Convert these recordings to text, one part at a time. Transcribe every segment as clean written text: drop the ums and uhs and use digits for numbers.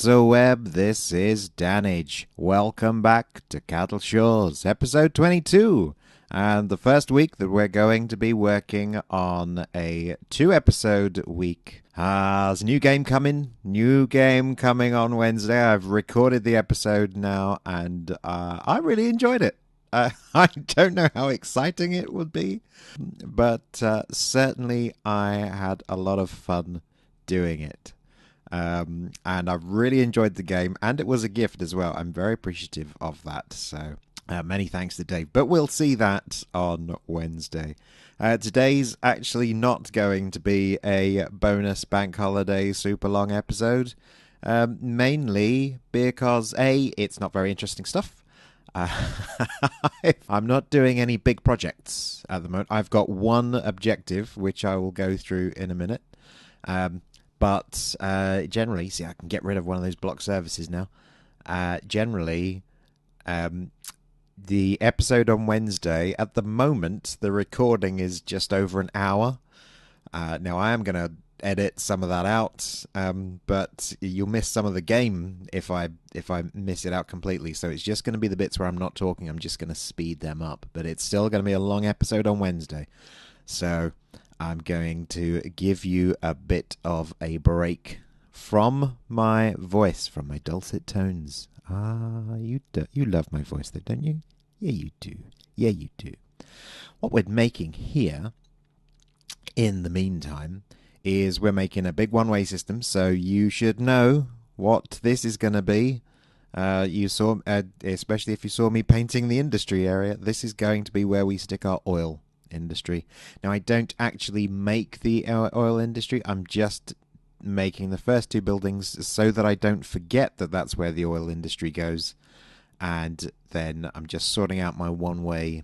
interweb, this is Dannage. Welcome back to Cattle Shores, episode 22. And the first week that we're going to be working on a 2-episode week. There's a new game coming on Wednesday. I've recorded the episode now, and I really enjoyed it. I don't know how exciting it would be, but certainly I had a lot of fun doing it. And I've really enjoyed the game, and it was a gift as well. I'm very appreciative of that, so many thanks to Dave. But we'll see that on Wednesday. Today's actually not going to be a bonus bank holiday super long episode, mainly because it's not very interesting stuff. I'm not doing any big projects at the moment. I've got one objective, which I will go through in a minute. But generally, see, I can get rid of one of those block services now. Generally, the episode on Wednesday, at the moment, the recording is just over an hour. Now, I am going to edit some of that out, but you'll miss some of the game if I miss it out completely. So it's just going to be the bits where I'm not talking. I'm just going to speed them up. But it's still going to be a long episode on Wednesday. So I'm going to give you a bit of a break from my voice, from my dulcet tones. You love my voice, though, don't you? Yeah, you do. Yeah, you do. What we're making here, in the meantime, is we're making a big one-way system, so you should know what this is going to be. You saw, especially if you saw me painting the industry area, this is going to be where we stick our oil industry. Now, I don't actually make the oil industry. I'm just making the first two buildings so that I don't forget that that's where the oil industry goes. And then I'm just sorting out my one-way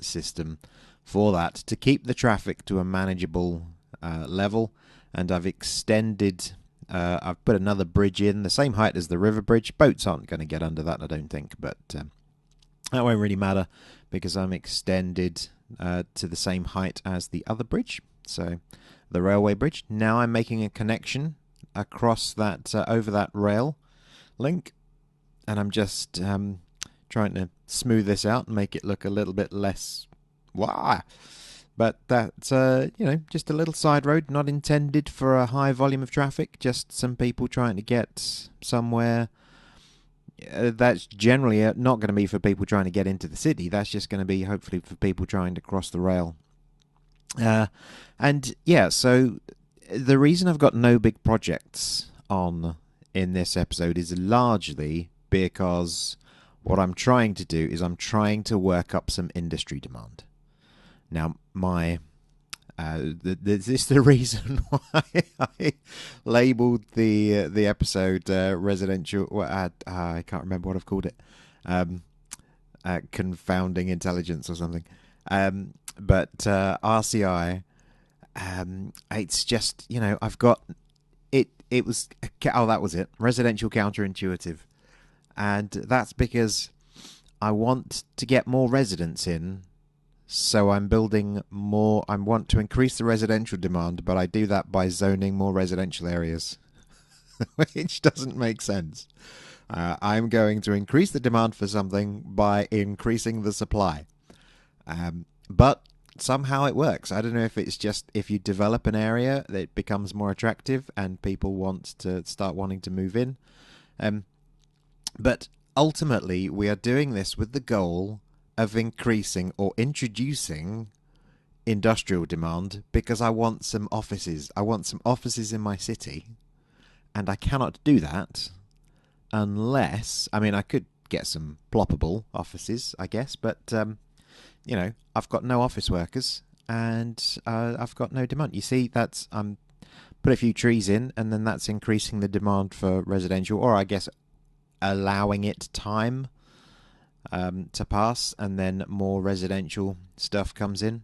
system for that to keep the traffic to a manageable level. And I've extended, I've put another bridge in, the same height as the river bridge. Boats aren't going to get under that, I don't think, but that won't really matter because I'm extended to the same height as the other bridge, so the railway bridge. Now I'm making a connection across that, over that rail link, and I'm just trying to smooth this out and make it look a little bit less but that's just a little side road, not intended for a high volume of traffic, just some people trying to get somewhere. That's generally not going to be for people trying to get into the city. That's just going to be hopefully for people trying to cross the rail. And yeah, so the reason I've got no big projects on in this episode is largely because what I'm trying to do is I'm trying to work up some industry demand. Now, this is the reason why I labelled the episode residential. I can't remember what I've called it. Confounding intelligence or something. But RCI. It's just I've got it. It was that was it. Residential counterintuitive, and that's because I want to get more residents in. So I'm building more. I want to increase the residential demand, but I do that by zoning more residential areas, which doesn't make sense. I'm going to increase the demand for something by increasing the supply. But somehow it works. I don't know if it's just if you develop an area that it becomes more attractive and people want to start wanting to move in. But ultimately, we are doing this with the goal of increasing or introducing industrial demand because I want some offices. I want some offices in my city, and I cannot do that unless, I could get some ploppable offices, I guess, but I've got no office workers and I've got no demand. You see, that's put a few trees in, and then that's increasing the demand for residential, or I guess allowing it time to pass, and then more residential stuff comes in.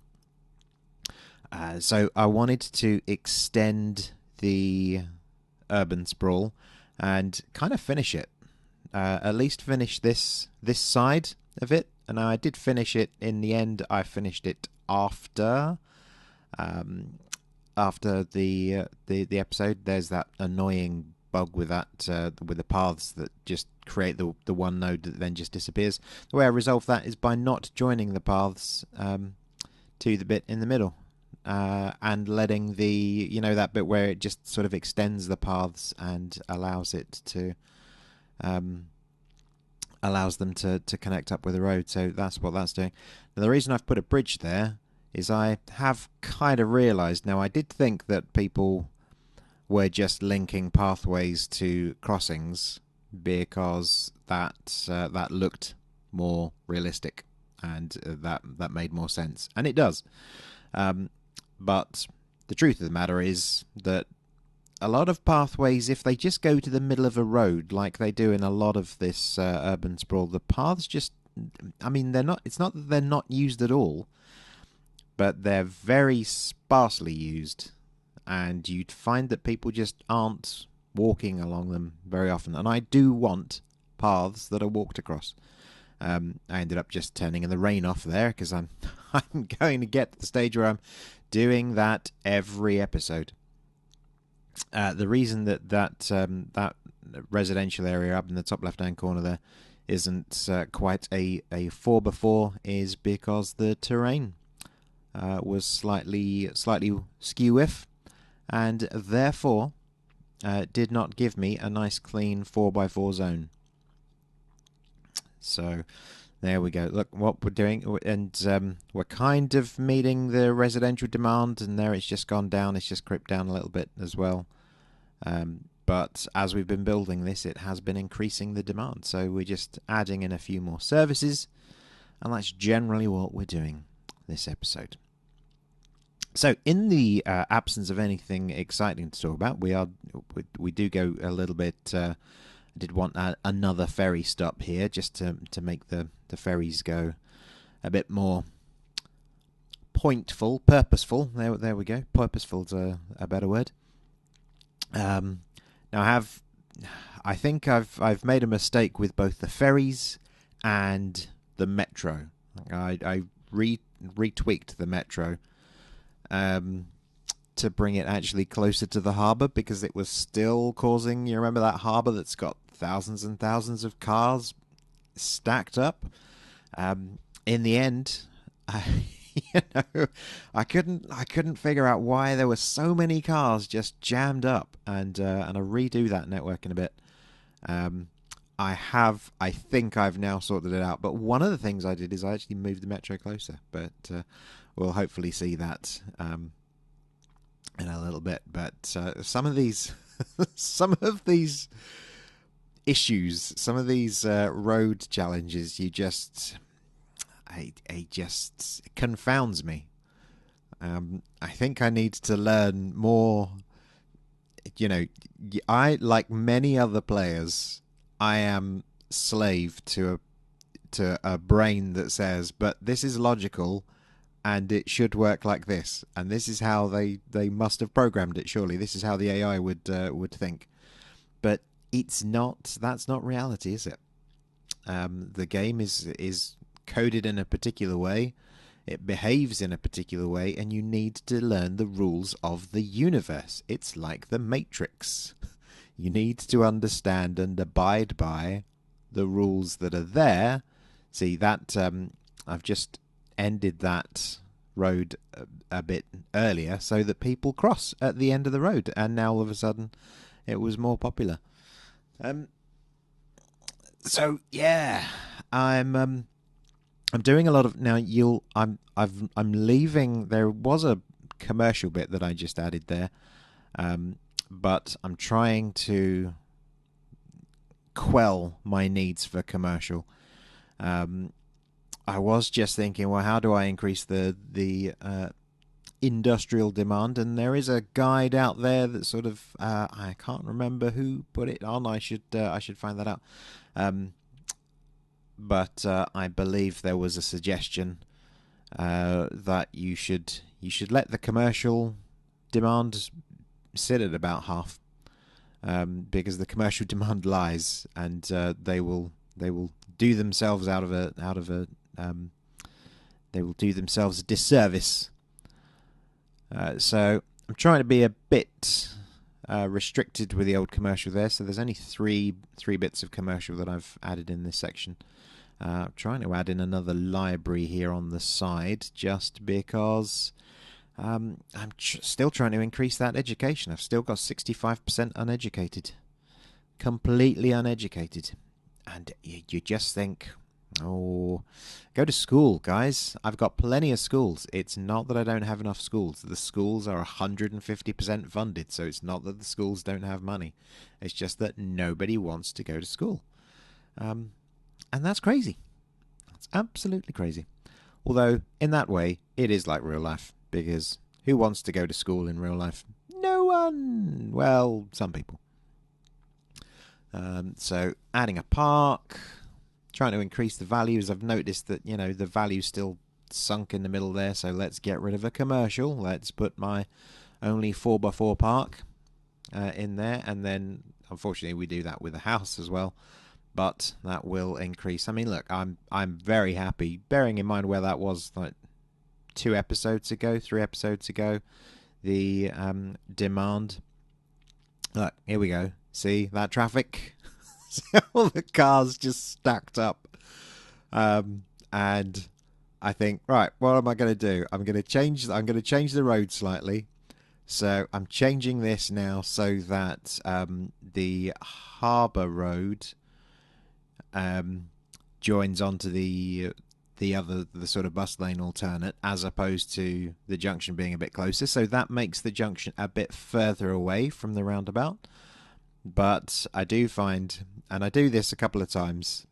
So I wanted to extend the urban sprawl and kind of finish it. At least finish this side of it. And I did finish it in the end. I finished it after the episode. There's that annoying bug with that with the paths that just create the one node that then just disappears. The way I resolve that is by not joining the paths to the bit in the middle, and letting that bit where it just sort of extends the paths and allows it to allows them to connect up with the road. So that's what that's doing. Now, the reason I've put a bridge there is I have kind of realised now. I did think that people were just linking pathways to crossings because that looked more realistic and that made more sense, and it does. But the truth of the matter is that a lot of pathways, if they just go to the middle of a road like they do in a lot of this urban sprawl, the paths just, I mean, it's not that they're not used at all, but they're very sparsely used, and you'd find that people just aren't walking along them very often. And I do want paths that are walked across. I ended up just turning the rain off there because I'm going to get to the stage where I'm doing that every episode. The reason that residential area up in the top left-hand corner there isn't quite a 4x4 is because the terrain was slightly skew-if, and therefore did not give me a nice clean 4x4 zone. So there we go. Look what we're doing, and we're kind of meeting the residential demand, and there it's just gone down. It's just crept down a little bit as well. But as we've been building this, it has been increasing the demand. So we're just adding in a few more services, and that's generally what we're doing this episode. So in the absence of anything exciting to talk about, we do go a little bit. I did want another ferry stop here just to make the ferries go a bit more purposeful. There we go. Purposeful's a better word. Now I think I've made a mistake with both the ferries and the metro. I retweaked the metro to bring it actually closer to the harbour, because it was still causing, you remember that harbour that's got thousands and thousands of cars stacked up? In the end, I couldn't figure out why there were so many cars just jammed up, and I'll redo that network in a bit. I think I've now sorted it out, but one of the things I did is I actually moved the metro closer, but we'll hopefully see that in a little bit. But some of these issues, some of these road challenges, it just confounds me. I think I need to learn more. I, like many other players, I am slave to a brain that says, but this is logical and it should work like this, and this is how they must have programmed it. Surely this is how the AI would think. But it's not. That's not reality, is it? The game is coded in a particular way. It behaves in a particular way, and you need to learn the rules of the universe. It's like the Matrix. You need to understand and abide by the rules that are there. See, that I've just ended that road a bit earlier so that people cross at the end of the road, and now all of a sudden it was more popular. So yeah, I'm doing a lot of now. I'm leaving. There was a commercial bit that I just added there, but I'm trying to quell my needs for commercial. I was just thinking, well, how do I increase the industrial demand? And there is a guide out there that sort of I can't remember who put it on. I should find that out. But I believe there was a suggestion that you should let the commercial demand sit at about half, because the commercial demand lies, and they will do themselves they will do themselves a disservice. So I'm trying to be a bit restricted with the old commercial there, so there's only three bits of commercial that I've added in this section. I'm trying to add in another library here on the side, just because I'm still trying to increase that education. I've still got 65% uneducated. Completely uneducated. And you just think, oh, go to school, guys. I've got plenty of schools. It's not that I don't have enough schools. The schools are 150% funded, so it's not that the schools don't have money. It's just that nobody wants to go to school. And that's crazy. That's absolutely crazy. Although, in that way, it is like real life, because who wants to go to school in real life? No one. Well, some people. So, adding a park, trying to increase the values. I've noticed that, the value's still sunk in the middle there, so let's get rid of a commercial. Let's put my only 4x4 park in there, and then, unfortunately, we do that with a house as well. But that will increase. I mean, look, I'm very happy, bearing in mind where that was like 3 episodes ago, the demand. Look, here we go. See that traffic? All the cars just stacked up. And I think, right, what am I going to do? I'm going to change the road slightly. So I'm changing this now so that the harbour road joins onto the sort of bus lane alternate, as opposed to the junction being a bit closer. So that makes the junction a bit further away from the roundabout. But I do find, and I do this a couple of times,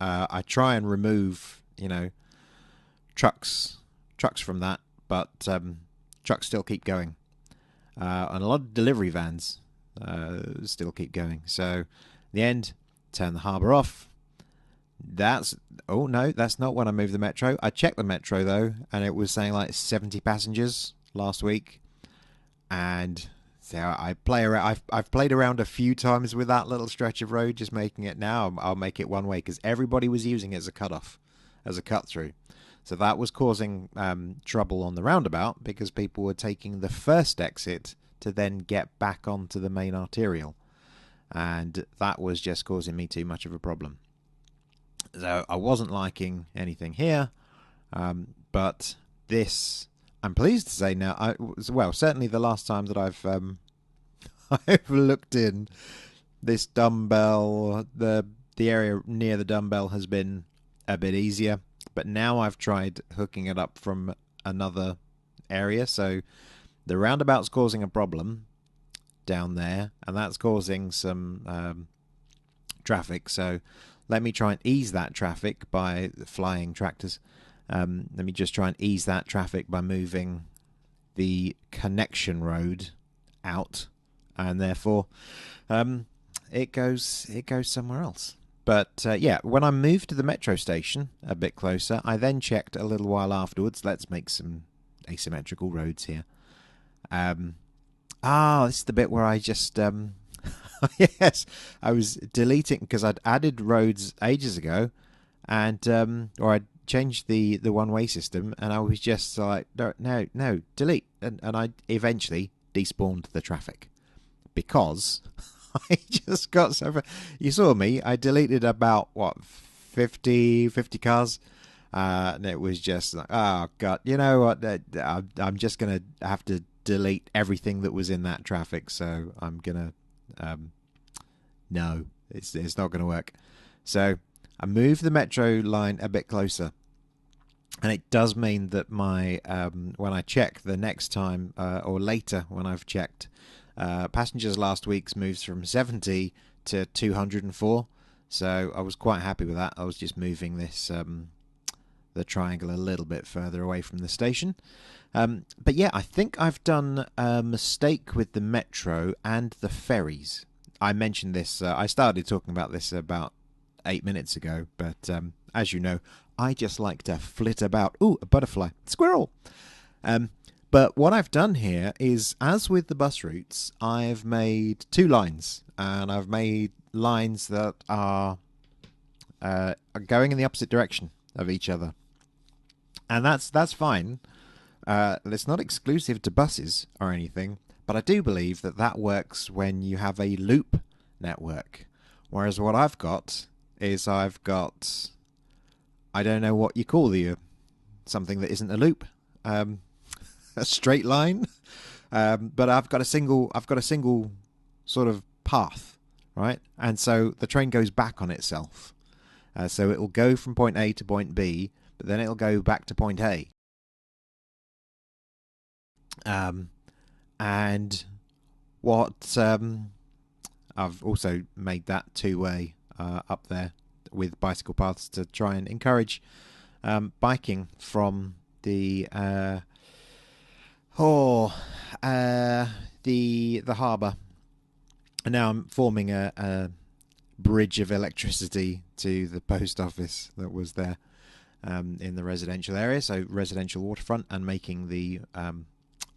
I try and remove, trucks from that, but trucks still keep going. And a lot of delivery vans still keep going. So, in the end, turn the harbour off. Oh no, that's not when I moved the metro. I checked the metro though, and it was saying like 70 passengers last week. And so I've played around a few times with that little stretch of road, just making it now. I'll make it one way because everybody was using it as a cut-off, as a cut-through. So that was causing trouble on the roundabout because people were taking the first exit to then get back onto the main arterial. And that was just causing me too much of a problem. So I wasn't liking anything here. But this, I'm pleased to say now, certainly the last time that I've looked in, this dumbbell, the area near the dumbbell has been a bit easier. But now I've tried hooking it up from another area. So the roundabout's causing a problem down there, and that's causing some traffic. So let me try and ease that traffic by flying tractors. Let me just try and ease that traffic by moving the connection road out, and therefore it goes somewhere else. But when I moved to the metro station a bit closer, I then checked a little while afterwards. Let's make some asymmetrical roads here. This is the bit where I just yes, I was deleting because I'd added roads ages ago, and or I'd changed the one-way system, and I was just like, no, delete, and I eventually despawned the traffic because I just got so. You saw me. I deleted about 50 cars, and it was just like, oh god, you know what? I'm just gonna have to delete everything that was in that traffic. So I'm gonna, no, it's not gonna work. So I moved the metro line a bit closer, and it does mean that my when I check the next time or later when I've checked. Passengers last week's moves from 70 to 204, so I was quite happy with that. I was just moving this the triangle a little bit further away from the station. But yeah, I think I've done a mistake with the metro and the ferries. I mentioned this, I started talking about this about 8 minutes ago, but as you know, I just like to flit about. Ooh, a butterfly. Squirrel! But what I've done here is, as with the bus routes, I've made 2 lines, and I've made lines that are going in the opposite direction of each other, and that's fine. It's not exclusive to buses or anything, But I do believe that that works when you have a loop network. Whereas what I've got is I don't know what you call something that isn't a loop, a straight line. But I've got a single sort of path, right? And so the train goes back on itself. So it will go from point A to point B, but then it'll go back to point A. And what I've also made that two-way up there with bicycle paths to try and encourage biking from the harbour. And now I'm forming a bridge of electricity to the post office that was there in the residential area, so residential waterfront, and making the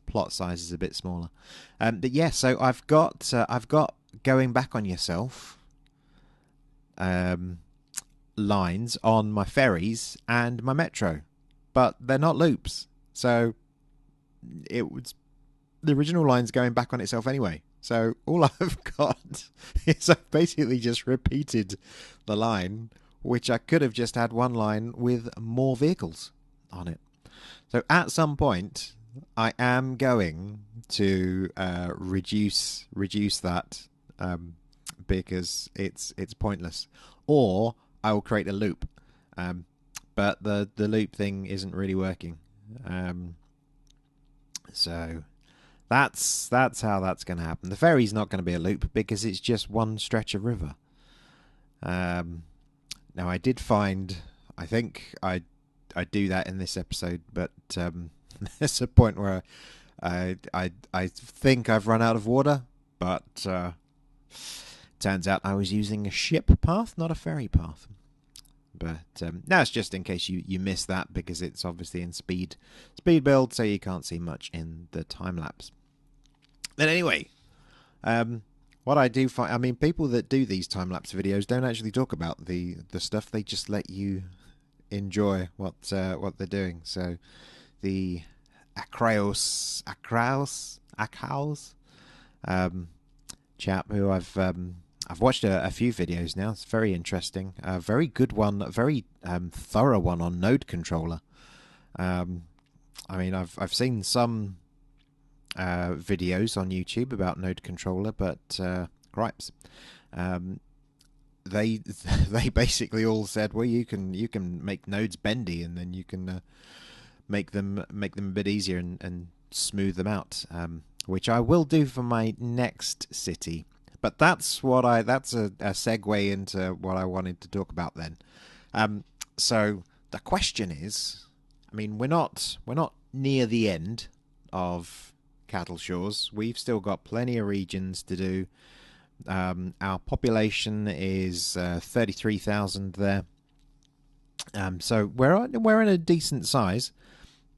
plot sizes a bit smaller. But yeah, so I've got going back on yourself lines on my ferries and my metro, but they're not loops. So it was the original line's going back on itself anyway. So all I've got is I've basically just repeated the line, which I could have just had one line with more vehicles on it. So at some point, I am going to reduce that because it's pointless, or I will create a loop. But the loop thing isn't really working. So that's how that's going to happen. The ferry's not going to be a loop because it's just one stretch of river. Now I did find, I think I do that in this episode, but there's a point where I think I've run out of water, but turns out I was using a ship path, not a ferry path. But that's just in case you miss that, because it's obviously in speed build, so you can't see much in the time lapse. Then anyway, what I do find, I mean, people that do these time lapse videos don't actually talk about the stuff. They just let you enjoy what they're doing. So the Akraos chap who I've watched a few videos now. It's very interesting. A very good one, a very thorough one on node controller. I mean, I've seen some videos on YouTube about node controller, but gripes. They basically all said, well, you can make nodes bendy, and then you can make them a bit easier and smooth them out, which I will do for my next city. But that's a segue into what I wanted to talk about then. So the question is, I mean, we're not near the end of Cattle Shores. We've still got plenty of regions to do. Our population is 33,000 there. So we're in a decent size.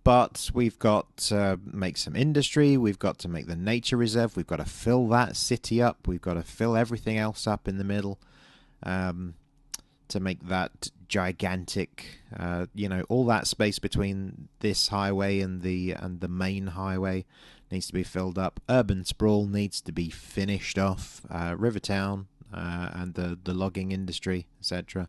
But we've got to make some industry, we've got to make the nature reserve, we've got to fill that city up, we've got to fill everything else up in the middle to make that gigantic, all that space between this highway and the main highway needs to be filled up. Urban sprawl needs to be finished off, Rivertown and the logging industry, etc.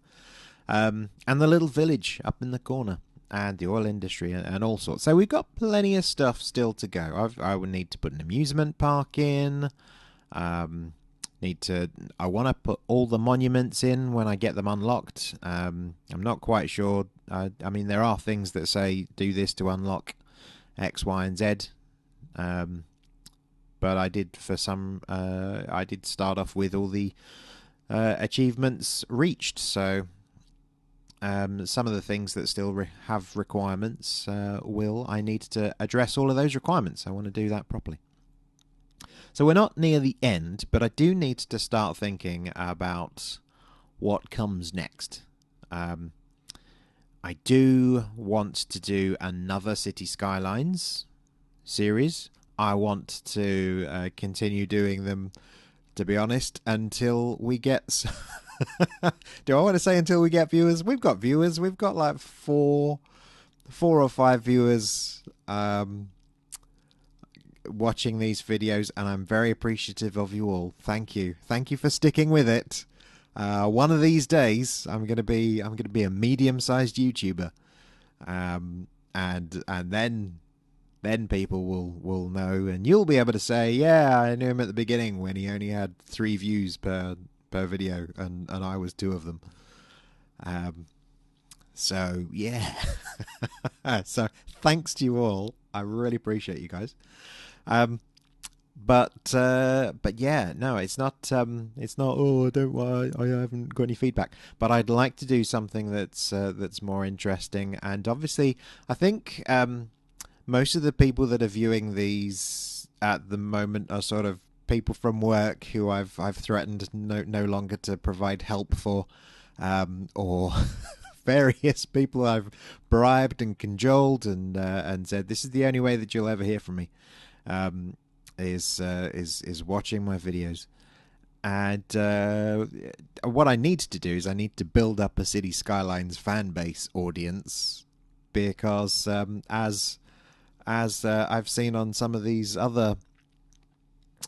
And the little village up in the corner. And the oil industry and all sorts. So we've got plenty of stuff still to go. I would need to put an amusement park in. I want to put all the monuments in when I get them unlocked. I'm not quite sure. I mean, there are things that say do this to unlock X, Y, and Z. But I did I did start off with all the achievements reached. So. Some of the things that still have requirements I need to address all of those requirements. I want to do that properly. So we're not near the end, but I do need to start thinking about what comes next. I do want to do another City Skylines series. I want to continue doing them, to be honest, until we get... Do I want to say until we get viewers? We've got viewers. We've got like four or five viewers watching these videos, and I'm very appreciative of you all. Thank you. Thank you for sticking with it. One of these days, I'm gonna be a medium-sized YouTuber, and then people will know, and you'll be able to say, yeah, I knew him at the beginning when he only had 3 views per video, and I was 2 of them. So yeah. So thanks to you all. I really appreciate you guys. But yeah, no, it's not. Oh, I don't. I haven't got any feedback. But I'd like to do something that's more interesting. And obviously, I think most of the people that are viewing these at the moment are sort of people from work who I've threatened no longer to provide help for, or various people I've bribed and cajoled and said this is the only way that you'll ever hear from me. Is watching my videos, and what I need to do is I need to build up a City Skylines fan base audience, because as I've seen on some of these other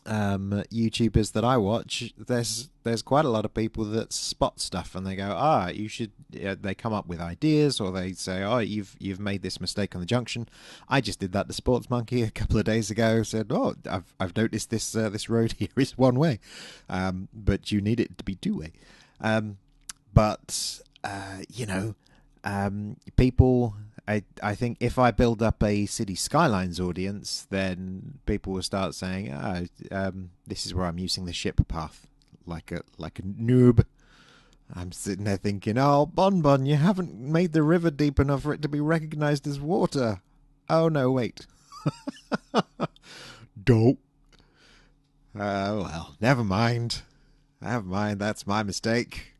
YouTubers that I watch, there's quite a lot of people that spot stuff and they go, you should. They come up with ideas, or they say, you've made this mistake on the junction. I just did that to Sports Monkey a couple of days ago. Said, I've noticed this road here is one way, but you need it to be 2-way. But people. I think if I build up a City Skylines audience, then people will start saying, this is where I'm using the ship path like a noob. I'm sitting there thinking, Bon, you haven't made the river deep enough for it to be recognized as water. Oh, no, wait. Dope. Well, never mind. That's my mistake.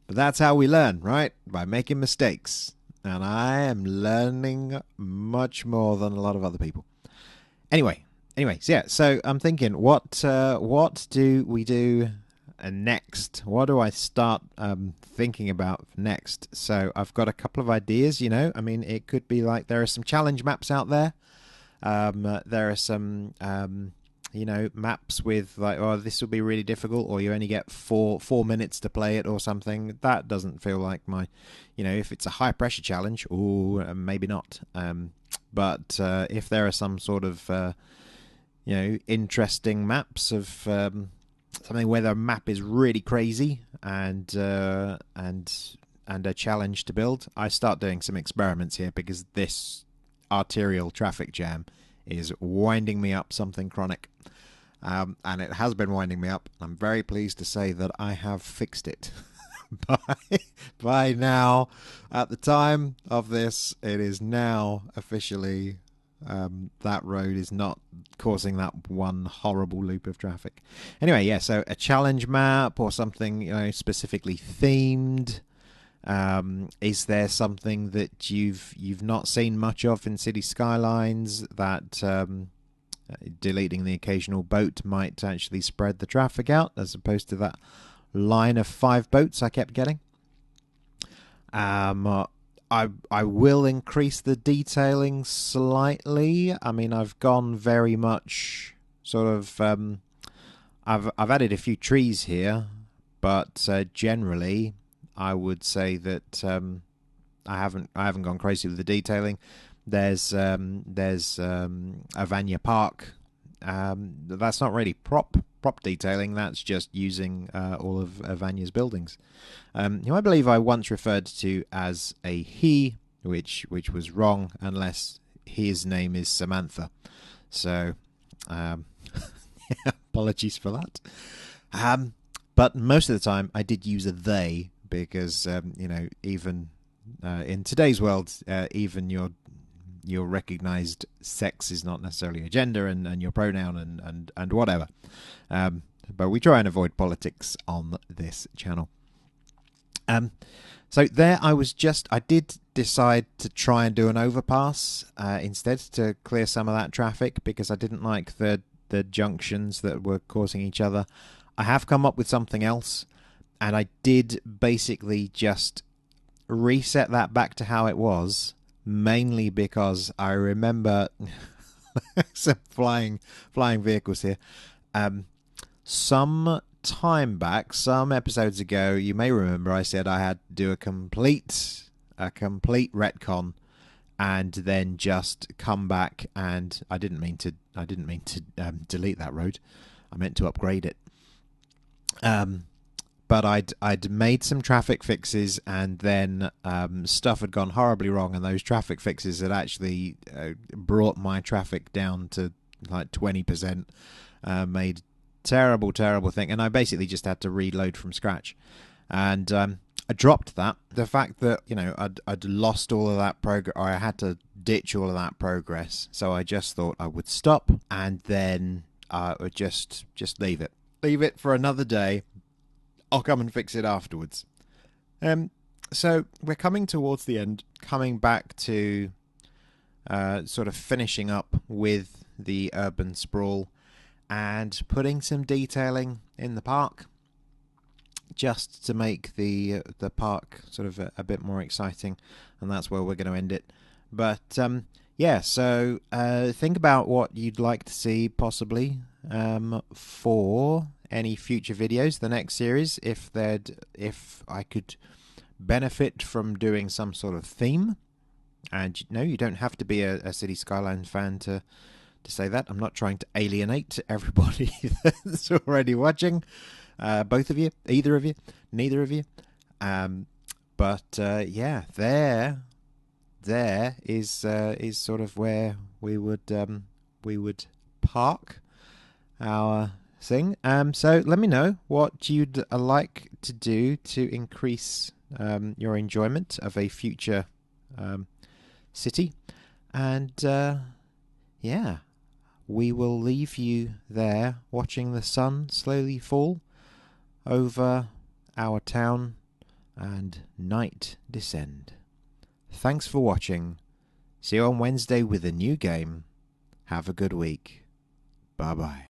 But that's how we learn, right? By making mistakes. And I am learning much more than a lot of other people. Anyway, so I'm thinking, what do we do next? What do I start thinking about next? So I've got a couple of ideas, I mean, it could be like there are some challenge maps out there. There are some, maps with like, this will be really difficult, or you only get four minutes to play it or something. That doesn't feel like my, if it's a high pressure challenge, maybe not. But if there are some sort of, interesting maps of something where the map is really crazy and a challenge to build, I start doing some experiments here, because this arterial traffic jam is winding me up something chronic. And it has been winding me up. I'm very pleased to say that I have fixed it. by now, at the time of this, it is now officially that road is not causing that one horrible loop of traffic. Anyway, yeah, so a challenge map or something specifically themed. Is there something that you've not seen much of in City Skylines that deleting the occasional boat might actually spread the traffic out, as opposed to that line of 5 boats I kept getting? I will increase the detailing slightly. I mean, I've gone very much sort of I've added a few trees here, but generally I would say that I haven't gone crazy with the detailing. There's Avanya Park. That's not really prop detailing. That's just using all of Avanya's buildings, who I believe I once referred to as a he, which was wrong, unless his name is Samantha. So apologies for that. But most of the time I did use a they, because even in today's world, even your recognized sex is not necessarily a gender, and your pronoun and whatever. But we try and avoid politics on this channel. So there I did decide to try and do an overpass instead, to clear some of that traffic, because I didn't like the junctions that were causing each other. I have come up with something else, and I did basically just reset that back to how it was, mainly because I remember some flying vehicles here. Some time back, some episodes ago, you may remember I said I had to do a complete retcon and then just come back, and I didn't mean to delete that road. I meant to upgrade it. But I'd made some traffic fixes, and then stuff had gone horribly wrong, and those traffic fixes had actually brought my traffic down to like 20%. Made terrible thing, and I basically just had to reload from scratch. And I dropped that. The fact that I'd lost all of that progress, or I had to ditch all of that progress, so I just thought I would stop, and then I would just leave it for another day. I'll come and fix it afterwards. So we're coming towards the end, coming back to sort of finishing up with the urban sprawl and putting some detailing in the park, just to make the park sort of a bit more exciting, and that's where we're going to end it. But yeah, so think about what you'd like to see possibly for any future videos, the next series, if I could benefit from doing some sort of theme. And no, you don't have to be a City Skylines fan to say that. I'm not trying to alienate everybody that's already watching. Both of you, either of you, neither of you. But yeah, there is sort of where we would park our thing. So let me know what you'd like to do to increase your enjoyment of a future city, and yeah, we will leave you there watching the sun slowly fall over our town and night descend. Thanks for watching. See you on Wednesday with a new game. Have a good week. Bye bye.